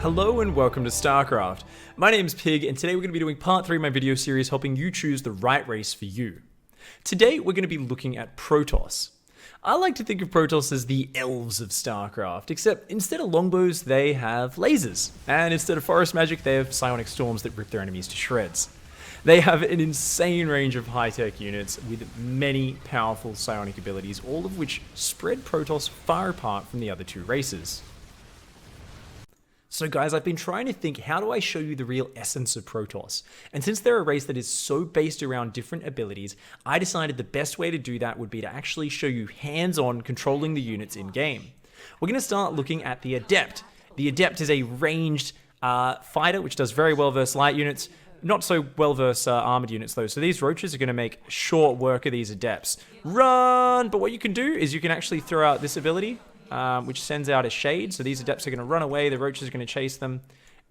Hello and welcome to Starcraft. My name's Pig and today we're going to be doing part 3 of my video series helping you choose the right race for you. Today we're going to be looking at Protoss. I like to think of Protoss as the elves of Starcraft, except instead of longbows they have lasers, and instead of forest magic they have psionic storms that rip their enemies to shreds. They have an insane range of high-tech units with many powerful psionic abilities, all of which spread Protoss far apart from the other two races. So guys, I've been trying to think, how do I show you the real essence of Protoss? And since they're a race that is so based around different abilities, I decided the best way to do that would be to actually show you hands-on controlling the units in-game. We're going to start looking at the Adept. The Adept is a ranged fighter, which does very well versus light units, not so well versus armored units though. So these roaches are going to make short work of these Adepts. Run! But what you can do is you can actually throw out this ability, which sends out a shade, so these Adepts are going to run away, the roaches are going to chase them,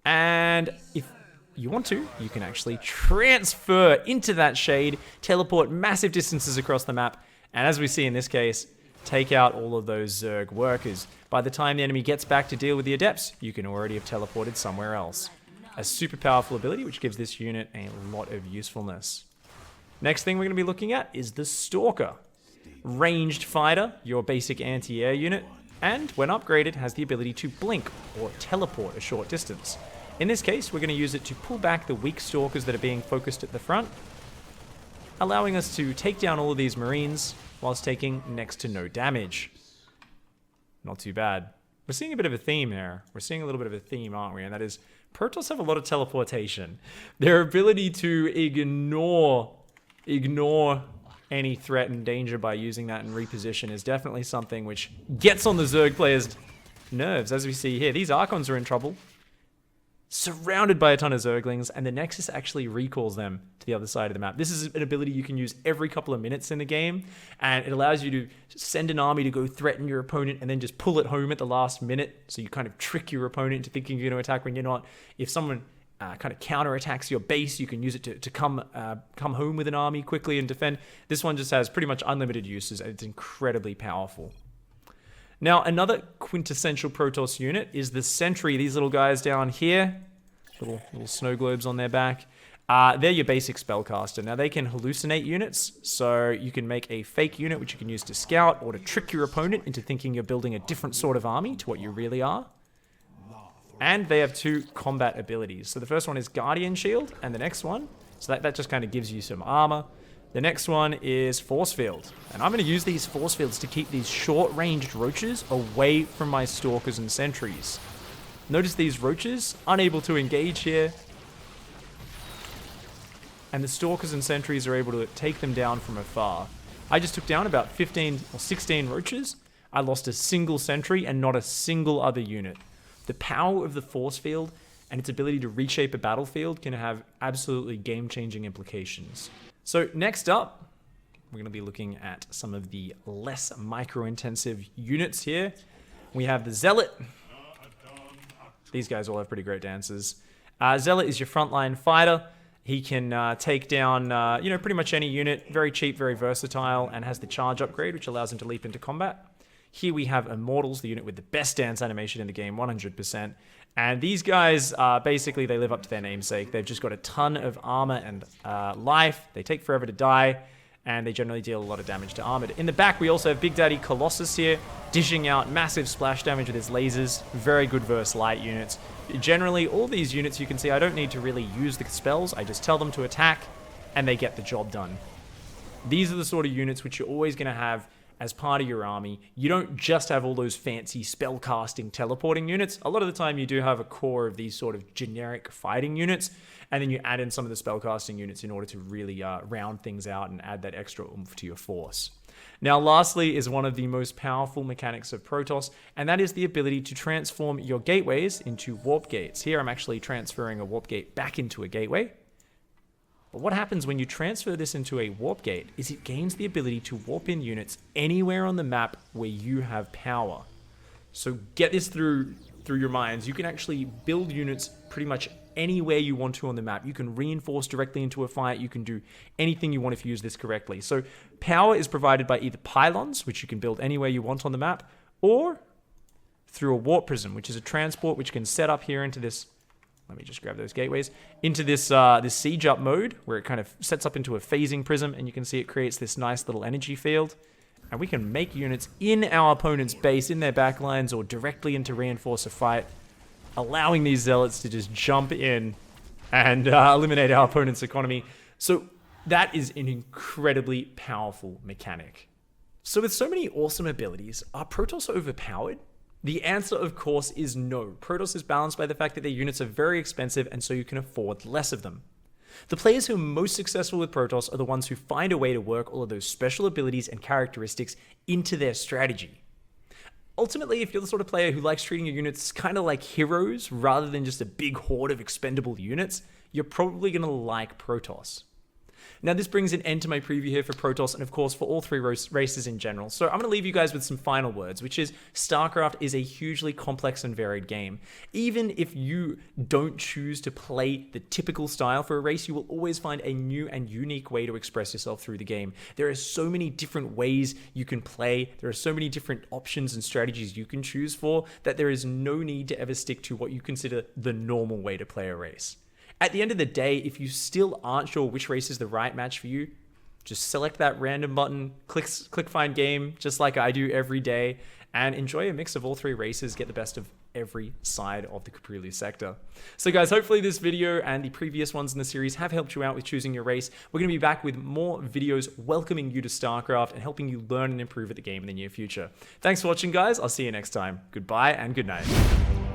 and if you want to, you can actually transfer into that shade, teleport massive distances across the map, and as we see in this case, take out all of those Zerg workers. By the time the enemy gets back to deal with the Adepts, you can already have teleported somewhere else. A super powerful ability which gives this unit a lot of usefulness. Next thing we're going to be looking at is the Stalker. Ranged fighter, your basic anti-air unit, and when upgraded has the ability to blink or teleport a short distance. In this case, we're going to use it to pull back the weak Stalkers that are being focused at the front, allowing us to take down all of these Marines whilst taking next to no damage. Not too bad. We're seeing a bit of a theme here. We're seeing a little bit of a theme, aren't we? And that is, Protoss have a lot of teleportation. Their ability to ignore any threat and danger by using that in reposition is definitely something which gets on the Zerg players' nerves. As we see here, these Archons are in trouble, surrounded by a ton of Zerglings, and the Nexus actually recalls them to the other side of the map. This is an ability you can use every couple of minutes in the game, and it allows you to send an army to go threaten your opponent and then just pull it home at the last minute, so you kind of trick your opponent into thinking you're going to attack when you're not. If someone kind of counterattacks your base, you can use it to come home with an army quickly and defend. This one just has pretty much unlimited uses, and it's incredibly powerful. Now, another quintessential Protoss unit is the Sentry. These little guys down here, little snow globes on their back. They're your basic spellcaster. Now, they can hallucinate units, so you can make a fake unit which you can use to scout or to trick your opponent into thinking you're building a different sort of army to what you really are. And they have two combat abilities. So the first one is Guardian Shield, and the next one, so that just kind of gives you some armor. The next one is Force Field. And I'm going to use these Force Fields to keep these short-ranged roaches away from my Stalkers and Sentries. Notice these roaches, unable to engage here. And the Stalkers and Sentries are able to take them down from afar. I just took down about 15 or 16 roaches. I lost a single Sentry and not a single other unit. The power of the Force Field and its ability to reshape a battlefield can have absolutely game-changing implications. So next up, we're going to be looking at some of the less micro-intensive units here. We have the Zealot. These guys all have pretty great dances. Zealot is your frontline fighter. He can take down, pretty much any unit. Very cheap, very versatile, and has the charge upgrade, which allows him to leap into combat. Here we have Immortals, the unit with the best dance animation in the game, 100%. And these guys, basically, they live up to their namesake. They've just got a ton of armor and life. They take forever to die, and they generally deal a lot of damage to armored. In the back, we also have Big Daddy Colossus here, dishing out massive splash damage with his lasers. Very good versus light units. Generally, all these units, you can see, I don't need to really use the spells. I just tell them to attack, and they get the job done. These are the sort of units which you're always going to have as part of your army. You don't just have all those fancy spell-casting, teleporting units. A lot of the time you do have a core of these sort of generic fighting units, and then you add in some of the spell-casting units in order to really round things out and add that extra oomph to your force. Now, lastly is one of the most powerful mechanics of Protoss, and that is the ability to transform your gateways into warp gates. Here I'm actually transferring a warp gate back into a gateway. But what happens when you transfer this into a warp gate is it gains the ability to warp in units anywhere on the map where you have power. So get this through your minds. You can actually build units pretty much anywhere you want to on the map. You can reinforce directly into a fight. You can do anything you want if you use this correctly. So power is provided by either pylons, which you can build anywhere you want on the map, or through a warp prism, which is a transport which can set up here into this. Let me just grab those gateways into this this siege up mode, where it kind of sets up into a phasing prism, and you can see it creates this nice little energy field. And we can make units in our opponent's base, in their backlines, or directly into reinforce a fight, allowing these zealots to just jump in and eliminate our opponent's economy. So that is an incredibly powerful mechanic. So with so many awesome abilities, are Protoss overpowered? The answer, of course, is no. Protoss is balanced by the fact that their units are very expensive, and so you can afford less of them. The players who are most successful with Protoss are the ones who find a way to work all of those special abilities and characteristics into their strategy. Ultimately, if you're the sort of player who likes treating your units kind of like heroes rather than just a big horde of expendable units, you're probably going to like Protoss. Now, this brings an end to my preview here for Protoss, and of course for all three races in general. So I'm going to leave you guys with some final words, which is Starcraft is a hugely complex and varied game. Even if you don't choose to play the typical style for a race, you will always find a new and unique way to express yourself through the game. There are so many different ways you can play. There are so many different options and strategies you can choose for that there is no need to ever stick to what you consider the normal way to play a race. At the end of the day, if you still aren't sure which race is the right match for you, just select that random button, click find game, just like I do every day, and enjoy a mix of all three races, get the best of every side of the Caprilia sector. So guys, hopefully this video and the previous ones in the series have helped you out with choosing your race. We're going to be back with more videos welcoming you to StarCraft and helping you learn and improve at the game in the near future. Thanks for watching, guys. I'll see you next time. Goodbye and good night.